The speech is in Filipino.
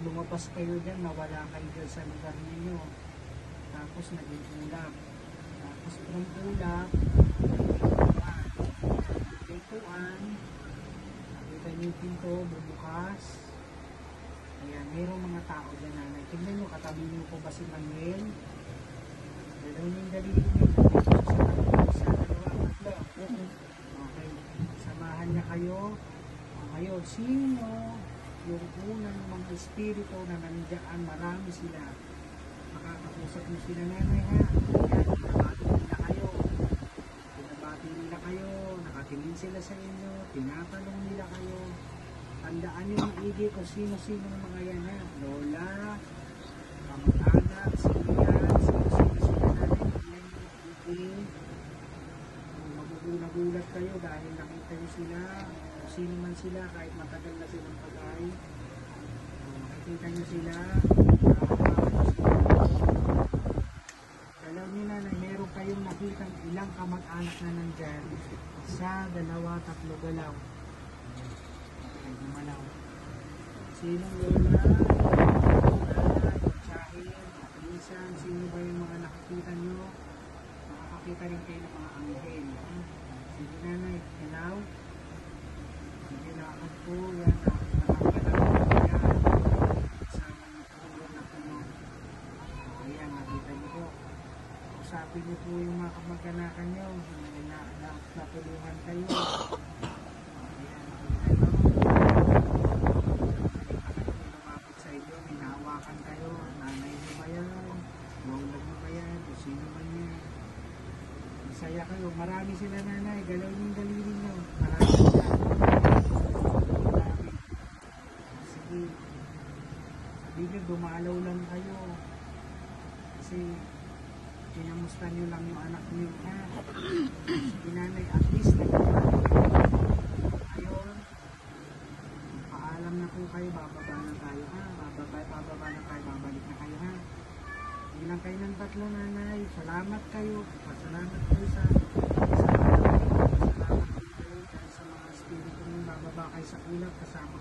lumabas kayo dyan, nawala kayo dyan sa lugar ninyo. Tapos naging ulap. Tapos from ulap, pintuan, nakita niyo yung pinto, bubukas. Ayan, mayroong mga tao dyan, nanay. Tingnan nyo, katabi nyo po ba si Manuel? Gano'n yung dalili nyo. Sa dalawa, tatlo. Okay, samahan niya kayo. Ngayon, sino yung unang mga espiritu na nandiyan? Marami sila. Makakausap nyo sila, nanay, ha? Yan, pinabati nila kayo. Pinabati nila kayo. Nakatingin sila sa inyo. Tinatanong nila kayo. Tandaan nyo maigi kung sino-sino ng mga yan, ha? Lola, kamag-anak, sinihan, sino-sino sila natin. Magugulat kayo dahil nakita nyo sila. Kung sino man sila, kahit matagal na silang pag-ay. Makikita nyo sila. Alam nyo na meron kayong nakitang ilang kamag-anak na nandyan sa 2-3 galaw. Ay, gumalaw. Sinong lola? Tsahil, minsan, sino ba yung mga nakikita nyo? Makakakita rin kayo ng mga anghel. Sige nanay, hello? Sige lakad po, yan. Nakakita ko yan. Kasama niyo po yung nakuno. Ayan, nakita niyo po. Usapin niyo po yung mga kamag-anakan nyo. Natulungan kayo. Kayo, nanay mo ba yan, lola mo ba yan, o sino man yan. Masaya kayo, marami sila nanay, galaw yung daliri nyo, marami sila. Sige, sabihin nyo, dumalaw lang kayo. Kasi, kinamusta nyo lang yung anak nyo, ha? Sige nanay, at least, ayun, paalam na po kayo, bababa na tayo, ha? Bababa na tayo, babalik na kayo, ha? Hindi lang kayo ng 3, nanay. Salamat kayo. Pasalamat kayo sa salamat kayo dahil sa mga espiritu nyo bababa kayo sa ulap kasama